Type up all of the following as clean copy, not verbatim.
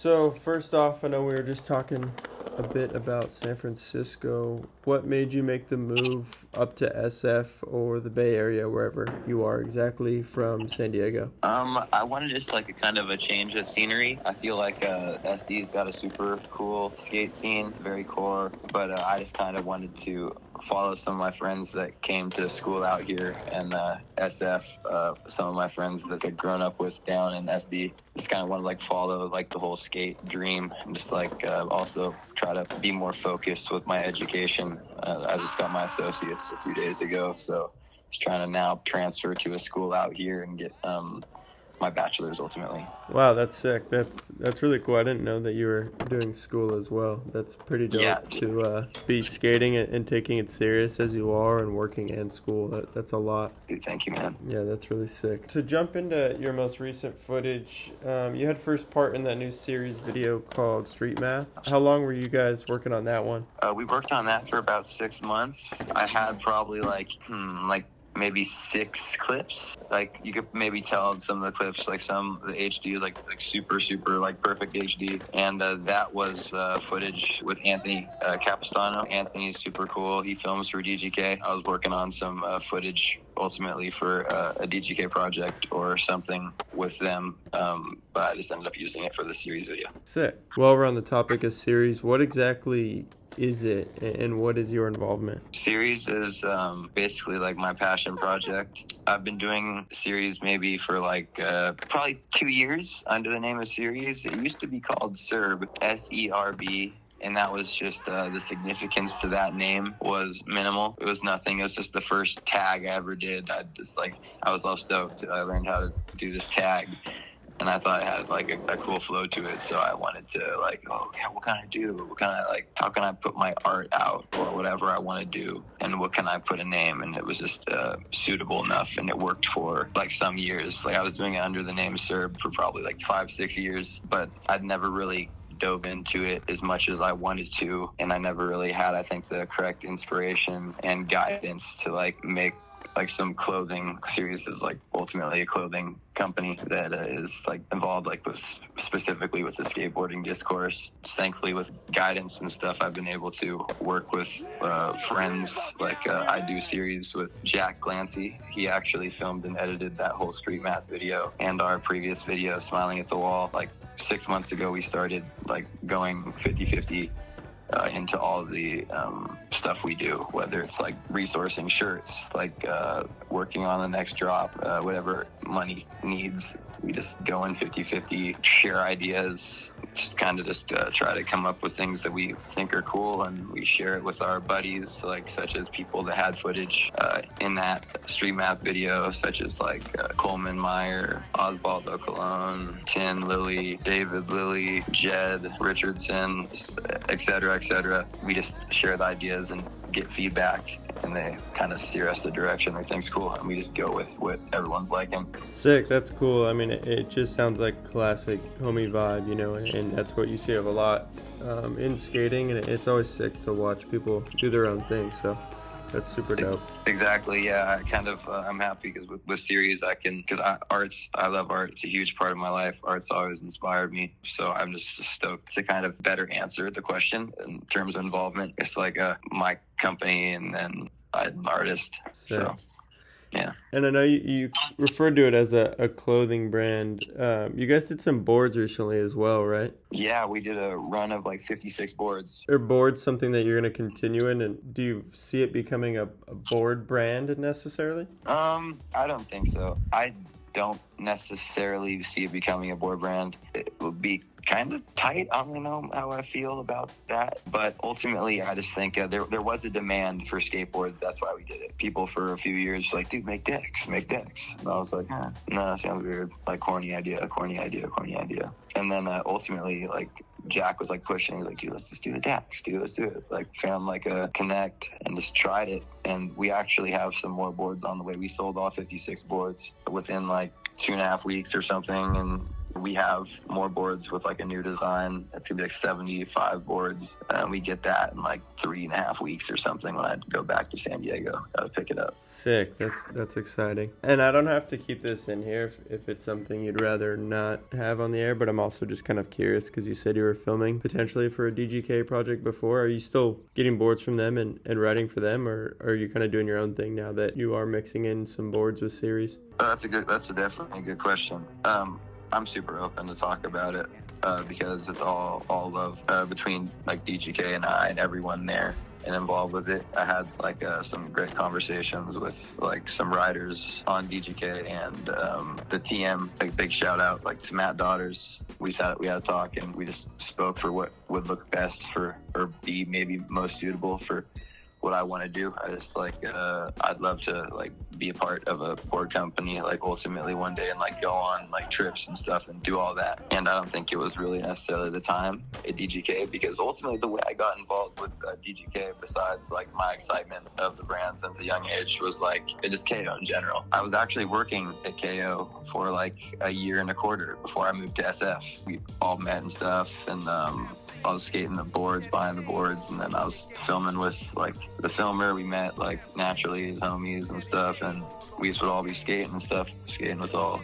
So first off, I know we were just talking a bit about San Francisco. What made you make the move up to SF or the Bay Area, wherever you are exactly from San Diego? I wanted just like a kind of a change of scenery. I feel like SD's got a super cool skate scene, very core, but I just kind of wanted to follow some of my friends that came to school out here, and SF, some of my friends that I've grown up with down in SD. Just kind of want to like follow like the whole skate dream, and just like also try to be more focused with my education. I just got my associates a few days ago, so just trying to now transfer to a school out here and get my bachelor's ultimately. Wow, that's sick. That's really cool. I didn't know that you were doing school as well. That's pretty Yeah. dope to be skating and taking it serious as you are and working and school. That's a lot. Dude, thank you, man. Yeah, that's really sick. To jump into your most recent footage, you had first part in that new series video called Street Math. How long were you guys working on that one? We worked on that for about 6 months. I had probably like maybe 6 clips. Like you could maybe tell some of the clips, like some of the HD is like super like perfect HD, and that was footage with Anthony Capistano. Anthony's super cool. He films for DGK. I was working on some footage ultimately for a DGK project or something with them, but I just ended up using it for the series video. Sick. While we're on the topic of series, what exactly is it and what is your involvement? Series is basically like my passion project. I've been doing series maybe for like probably 2 years under the name of series. It used to be called SERB, SERB. And that was just the significance to that name was minimal. It was nothing. It was just the first tag I ever did. I was all stoked. I learned how to do this tag, and I thought it had like a cool flow to it. So I wanted to like, what can I do? How can I put my art out or whatever I want to do? And what can I put a name? And it was just suitable enough, and it worked for like some years. Like I was doing it under the name Serb for probably like 5-6 years, but I'd never really dove into it as much as I wanted to, and I never really had, I think, the correct inspiration and guidance to like make like some clothing. Series is like ultimately a clothing company that is like involved like with specifically with the skateboarding discourse. Thankfully, with guidance and stuff, I've been able to work with friends. Like I do series with Jack Glancy. He actually filmed and edited that whole Street Math video and our previous video, Smiling at the Wall. Like 6 months ago, we started like going 50-50 into all of the stuff we do, whether it's like resourcing shirts, like working on the next drop, whatever money needs. We just go in 50-50, share ideas, just try to come up with things that we think are cool, and we share it with our buddies, like such as people that had footage in that Street Math video, such as like Coleman Meyer, Osvaldo Colon, Tin Lilly, David Lilly, Jed Richardson, etc. We just share the ideas and get feedback, and they kind of steer us the direction they think's cool, and we just go with what everyone's liking. Sick, that's cool. I mean, it just sounds like classic homie vibe, you know, and that's what you see of a lot in skating, and it's always sick to watch people do their own thing, so that's super dope. Exactly, yeah. I'm happy because with series I love art. It's a huge part of my life. Art's always inspired me, so I'm just stoked to kind of better answer the question in terms of involvement. It's like my company, and then I'm an artist. Sick. So yeah. And I know you referred to it as a clothing brand. You guys did some boards recently as well, right? Yeah, we did a run of like 56 boards. Are boards something that you're going to continue in, and do you see it becoming a board brand necessarily? I don't think so. I don't necessarily see it becoming a board brand. It would be kind of tight. I don't really know how I feel about that, but ultimately I just think there was a demand for skateboards. That's why we did it. People for a few years were like, dude, make decks. And I was like, no, that sounds weird. Like corny idea. And then ultimately, like, Jack was like pushing. He's like, dude, let's just do the decks. Dude, let's do it. Like, found like a connect and just tried it. And we actually have some more boards on the way. We sold all 56 boards within like 2.5 weeks or something, and we have more boards with like a new design. It's gonna be like 75 boards, and we get that in like 3.5 weeks or something when I go back to San Diego. Gotta pick it up. Sick. That's exciting. And I don't have to keep this in here if it's something you'd rather not have on the air, but I'm also just kind of curious because you said you were filming potentially for a DGK project before. Are you still getting boards from them and writing for them, or are you kind of doing your own thing now that you are mixing in some boards with series? That's definitely a good question. I'm super open to talk about it because it's all love between like DGK and I and everyone there and involved with it. I had like some great conversations with like some writers on DGK and the TM. Like big shout out like to Matt Daughters. We had a talk and we just spoke for what would look best for or be maybe most suitable for what I want to do. I just like I'd love to like be a part of a board company like ultimately one day and like go on like trips and stuff and do all that. And I don't think it was really necessarily the time at DGK because ultimately the way I got involved with DGK, besides like my excitement of the brand since a young age, was like it is KO in general. I was actually working at KO for like a year and a quarter before I moved to SF. We all met and stuff, and I was skating the boards, buying the boards, and then I was filming with like the filmer. We met like naturally as homies and stuff, and we would all be skating and stuff, skating with all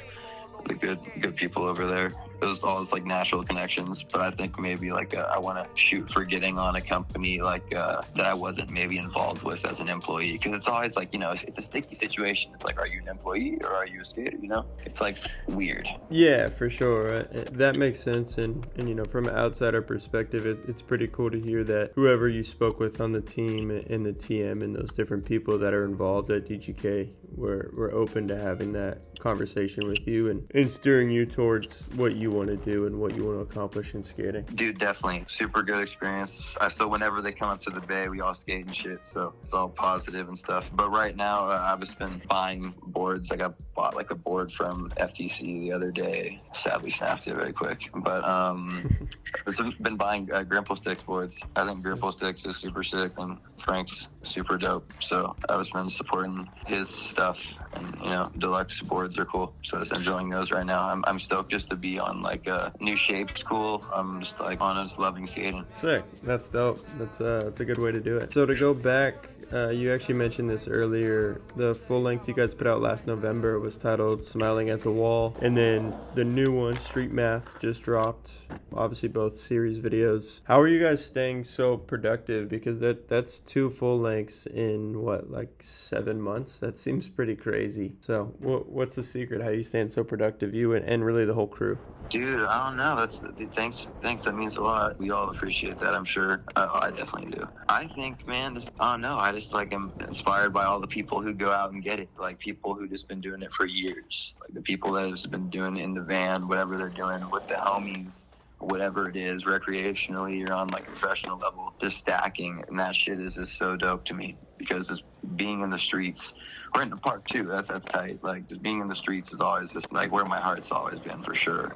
the good people over there. It was all just like natural connections, but I think maybe like I want to shoot for getting on a company like that I wasn't maybe involved with as an employee, because it's always like, you know, it's a sticky situation. It's like, are you an employee or are you a skater? You know, it's like weird. Yeah, for sure. That makes sense. And you know, from an outsider perspective, it's pretty cool to hear that whoever you spoke with on the team and the TM and those different people that are involved at DGK were open to having that conversation with you and steering you towards what you want to do and what you want to accomplish in skating. Dude, definitely. Super good experience. So whenever they come up to the Bay, we all skate and shit. So it's all positive and stuff. But right now, I've just been buying boards. Like I bought like a board from FTC the other day. Sadly snapped it very quick. But I've been buying Grimple Sticks boards. I think Grimple Sticks is super sick and Frank's super dope. So I've just been supporting his stuff, and you know, deluxe boards are cool. So just enjoying those right now. I'm stoked just to be on like a new shape's cool. I'm just like just loving skating. Sick. That's dope. That's a good way to do it. So to go back, you actually mentioned this earlier. The full length you guys put out last November was titled Smiling at the Wall, and then the new one, Street Math, just dropped. Obviously both series videos. How are you guys staying so productive? Because that's 2 full lengths in what, like 7 months? That seems pretty crazy. So what's the secret? How are you staying so productive, you and really the whole crew? Dude, I don't know. Thanks. That means a lot. We all appreciate that, I'm sure. I definitely do. I think, man, I don't know. I just like am inspired by all the people who go out and get it. Like people who just been doing it for years. Like the people that have been doing it in the van, whatever they're doing with the homies, whatever it is, recreationally or on like a professional level, just stacking. And that shit is just so dope to me, because just being in the streets, or in the park too, that's tight. Like just being in the streets is always just like where my heart's always been, for sure.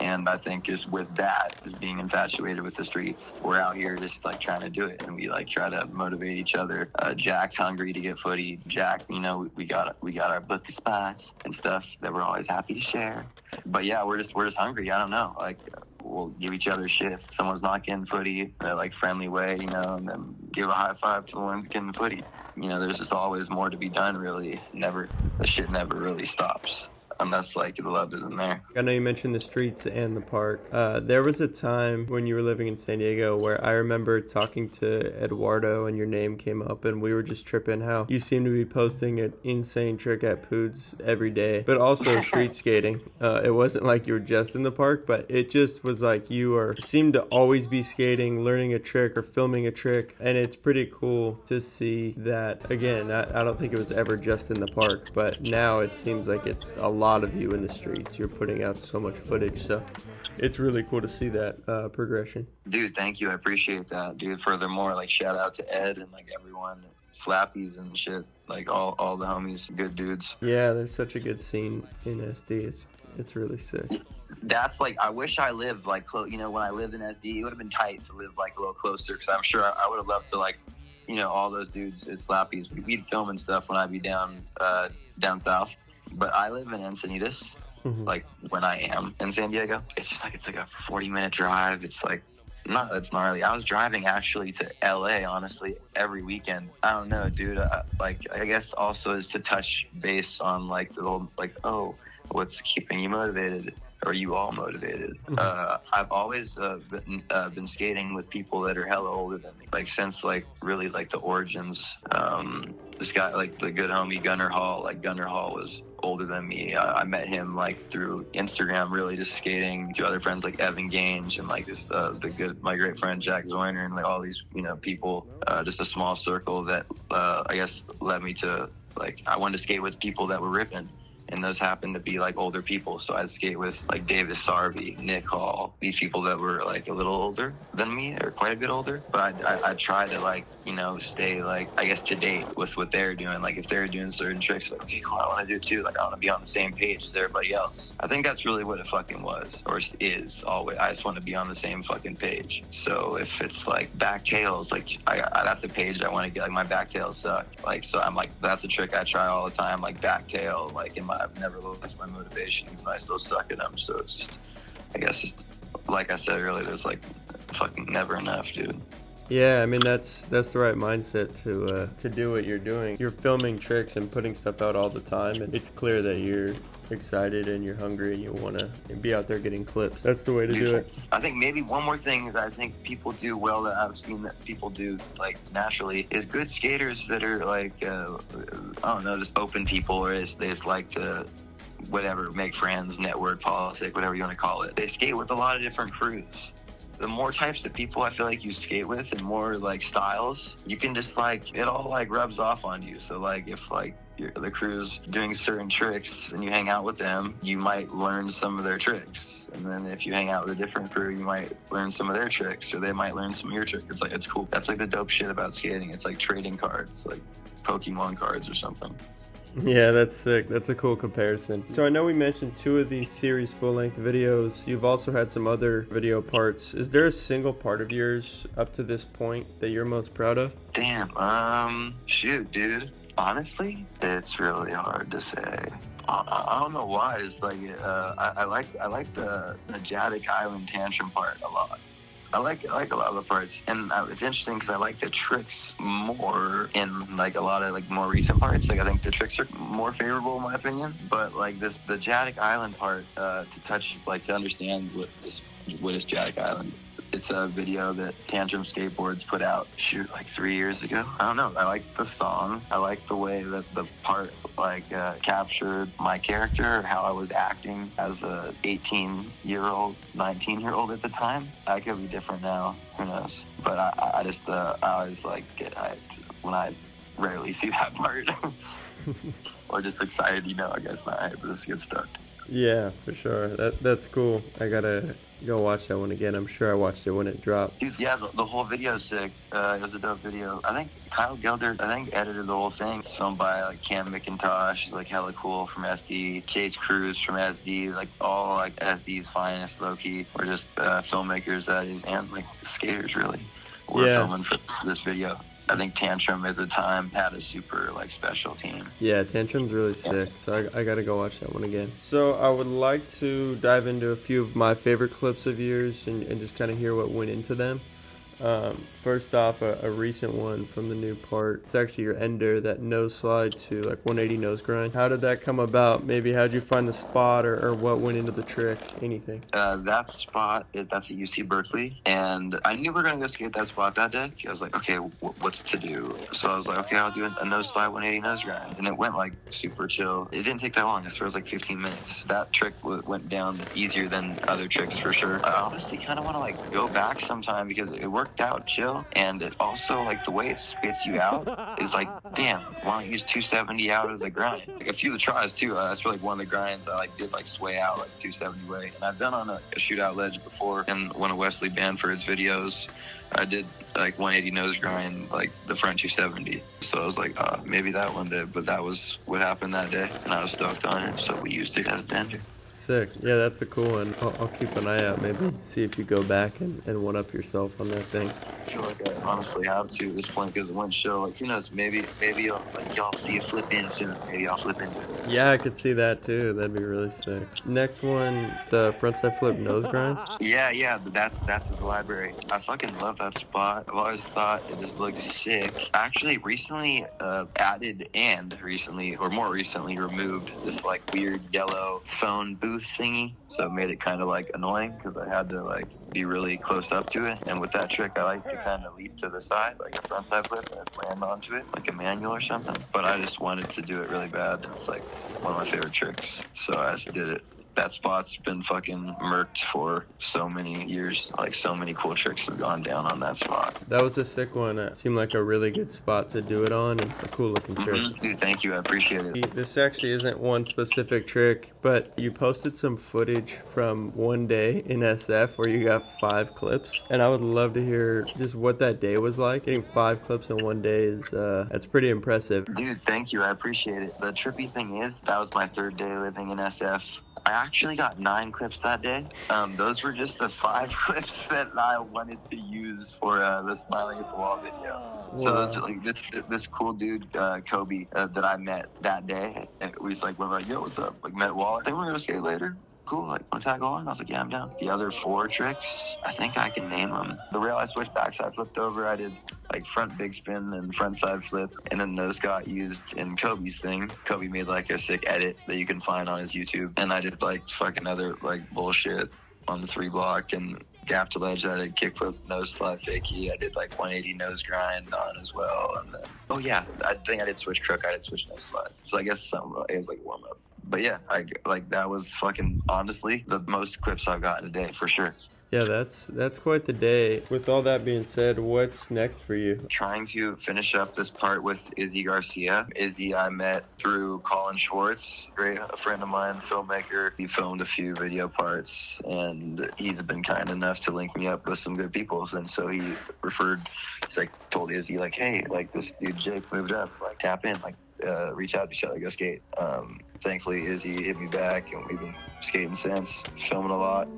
And I think just with that, just being infatuated with the streets, we're out here just like trying to do it, and we like try to motivate each other. Jack's hungry to get footy. Jack, you know, we got our book of spots and stuff that we're always happy to share. But yeah, we're just hungry. I don't know, like we'll give each other shit. If someone's not getting footy in a like friendly way, you know, and then give a high five to the ones getting footy. You know, there's just always more to be done, really. The shit never really stops, unless like the love isn't there. I know you mentioned the streets and the park. There was a time when you were living in San Diego where I remember talking to Eduardo and your name came up, and we were just tripping how you seem to be posting an insane trick at Poods every day, but also street skating. It wasn't like you were just in the park, but it just was like you seemed to always be skating, learning a trick or filming a trick, and it's pretty cool to see that. Again, I don't think it was ever just in the park, but now it seems like it's a lot of you in the streets. You're putting out so much footage, so it's really cool to see that progression. Dude, thank you. I appreciate that, dude. Furthermore, like shout out to Ed and like everyone, Slappies and shit, like all the homies, good dudes. Yeah, there's such a good scene in SD. It's really sick. That's like, I wish I lived like close. You know, when I lived in SD, it would have been tight to live like a little closer, because I'm sure I would have loved to like, you know, all those dudes as Slappies. We'd film and stuff when I'd be down south. But I live in Encinitas, like when I am in San Diego. It's just like it's like a 40-minute drive. It's like not that's gnarly. I was driving actually to LA honestly every weekend. I don't know, dude. Like I guess also is to touch base on like the whole like, oh, what's keeping you motivated? Are you all motivated? I've always been skating with people that are hella older than me. Like since like really like the origins. This guy like the good homie Gunnar Hall. Like Gunnar Hall was older than me. I met him like through Instagram, really just skating. To other friends like Evan Gange and like this my great friend Jack Zoiner and like all these people. Just a small circle that I guess led me to like I wanted to skate with people that were ripping. And those happened to be like older people. So I'd skate with like Davis Sarvey, Nick Hall, these people that were like a little older than me or quite a bit older. But I tried to like, stay like, I guess to date with what they're doing. Like if they're doing certain tricks, like, okay, cool, I want to do it too. Like I want to be on the same page as everybody else. I think that's really what it fucking was or is always. I just want to be on the same fucking page. So if it's like back tails, like that's a page I want to get, like my back tails suck. Like, so I'm like, that's a trick I try all the time, like back tail, like I've never lost my motivation, even though I still suck at them. So it's just, I guess, it's, like I said earlier, there's like fucking never enough, dude. Yeah, I mean that's the right mindset to do what you're doing. You're filming tricks and putting stuff out all the time, and it's clear that you're excited and you're hungry and you want to be out there getting clips. That's the way to do it. I think maybe one more thing that I think people do well that I've seen that people do like naturally is good skaters that are like I don't know, just open people, or they just like to whatever, make friends, network, politics, whatever you want to call it. They skate with a lot of different crews. The more types of people I feel like you skate with and more like styles, you can just like, it all like rubs off on you. So like if like the crew's doing certain tricks and you hang out with them, you might learn some of their tricks. And then if you hang out with a different crew, you might learn some of their tricks, or they might learn some of your tricks. It's like, it's cool. That's like the dope shit about skating. It's like trading cards, like Pokemon cards or something. Yeah, that's sick. That's a cool comparison. So I know we mentioned 2 of these series full-length videos. You've also had some other video parts. Is there a single part of yours up to this point that you're most proud of? Damn, shoot, dude. Honestly, it's really hard to say. I don't know why. It's like I like the Jack Island tantrum part a lot. I like a lot of the parts, and it's interesting because I like the tricks more in like a lot of like more recent parts. Like I think the tricks are more favorable in my opinion, but like the Jack Island part to understand what is Jack Island. It's a video that Tantrum Skateboards put out, like 3 years ago. I don't know. I like the song. I like the way that the part captured my character, how I was acting as a 18-year-old, 19-year-old at the time. I could be different now. Who knows? But I just I always like when I rarely see that part, or just excited. I guess my head just gets stuck. Yeah, for sure. That's cool. I gotta go watch that one again. I'm sure I watched it when it dropped. Dude, yeah, the whole video's sick. It was a dope video. I think Kyle Gelder, edited the whole thing. It's filmed by like Cam McIntosh, is like hella cool from SD. Chase Cruz from SD, like all like SD's finest, low key, or just filmmakers that is, and like skaters really. We're filming for this video. I think Tantrum at the time had a super like special team. Yeah, Tantrum's really sick. So I gotta go watch that one again. So I would like to dive into a few of my favorite clips of yours and just kind of hear what went into them. First off, a recent one from the new part. It's actually your ender, that nose slide to like 180 nose grind. How did that come about? Maybe how'd you find the spot, or what went into the trick? Anything? That spot that's at UC Berkeley, and I knew we were gonna go skate that spot that day. I was like, okay, what's to do? So I was like, okay, I'll do a nose slide 180 nose grind, and it went like super chill. It didn't take that long. I swear it was like 15 minutes. That trick went down easier than other tricks for sure. I honestly kind of want to like go back sometime because it worked out chill, and it also like the way it spits you out is like, damn, why don't you use 270 out of the grind? Like a few of the tries too. That's really one of the grinds I like did like sway out like 270 way, and I've done on a shootout ledge before. And one of Wesley Banford's videos, I did like 180 nose grind like the front 270. So I was like, maybe that one did, but that was what happened that day, and I was stoked on it, so we used it as the ender. Sick. Yeah, that's a cool one. I'll keep an eye out. Maybe see if you go back and one up yourself on that thing. I feel like I honestly have to at this point because one show, like, who knows, maybe y'all see a flip in soon. Maybe I'll flip into it. Yeah, I could see that too. That'd be really sick. Next one, the frontside flip nose grind. Yeah, that's the library. I fucking love that spot. I've always thought it just looks sick. I actually recently added and more recently removed this like weird yellow phone booth thingy. So it made it kind of like annoying because I had to like be really close up to it. And with that trick, I like to kind of leap to the side, like a frontside flip, and just land onto it, like a manual or something. But I just wanted to do it really bad. And it's like one of my favorite tricks. So I just did it. That spot's been fucking murked for so many years. Like, so many cool tricks have gone down on that spot. That was a sick one. It seemed like a really good spot to do it on and a cool looking trick. Mm-hmm. Dude, thank you. I appreciate it. This actually isn't one specific trick, but you posted some footage from one day in SF where you got 5 clips. And I would love to hear just what that day was like. Getting 5 clips in one day is, that's pretty impressive. Dude, thank you. I appreciate it. The trippy thing is, that was my 3rd day living in SF. I actually got 9 clips that day. Those were just the 5 clips that I wanted to use for the Smiling at the Wall video. Wow. So those are like this cool dude, Kobe, that I met that day. And we just like went like, yo, what's up? Like, met Wall. I think we're gonna skate later. Cool, like, want to tag along? I was like, yeah, I'm down. The other 4 tricks, I think I can name them. The rail I switched backside flipped over. I did like front big spin and front side flip, and then those got used in Kobe's thing. Kobe made like a sick edit that you can find on his YouTube, and I did like fucking other like bullshit on the 3 block and gap to ledge. I did kickflip, nose slide, fakie. I did like 180 nose grind on as well, and then I think I did switch crook. I did switch nose slide. So I guess it was like warm up. But yeah, that was fucking honestly the most clips I've gotten a day for sure. Yeah, that's quite the day. With all that being said, what's next for you? Trying to finish up this part with Izzy Garcia. Izzy I met through Colin Schwartz, a friend of mine, filmmaker. He filmed a few video parts, and he's been kind enough to link me up with some good people. And so he's like told Izzy like, hey, like this dude Jake moved up, like tap in, like reach out to each other, go skate. Thankfully, Izzy hit me back, and we've been skating since, filming a lot.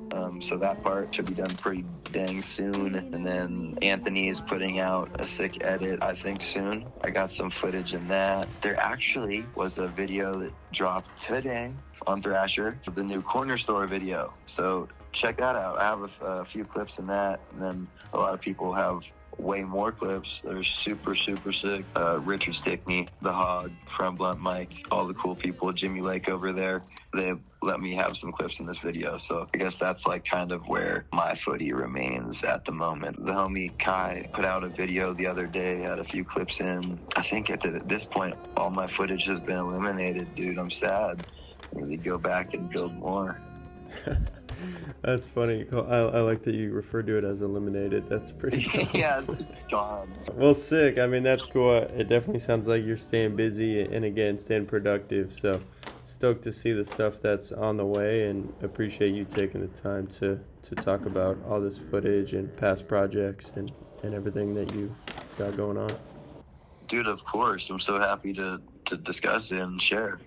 So that part should be done pretty dang soon. And then Anthony is putting out a sick edit, I think, soon. I got some footage in that. There actually was a video that dropped today on Thrasher, the new corner store video. So check that out. I have a few clips in that, and then a lot of people have way more clips. They're super, super sick. Richard Stickney, the Hog from Blunt Mike, all the cool people, Jimmy Lake over there. They let me have some clips in this video. So I guess that's like kind of where my footy remains at the moment. The homie Kai put out a video the other day, had a few clips in. I think at this point, all my footage has been eliminated, dude. I'm sad. I need to go back and build more. That's funny. I like that you refer to it as eliminated. That's pretty cool. Yeah, it's gone. Well, sick. I mean, that's cool. It definitely sounds like you're staying busy and, again, staying productive. So stoked to see the stuff that's on the way, and appreciate you taking the time to talk about all this footage and past projects and everything that you've got going on. Dude, of course. I'm so happy to discuss it and share.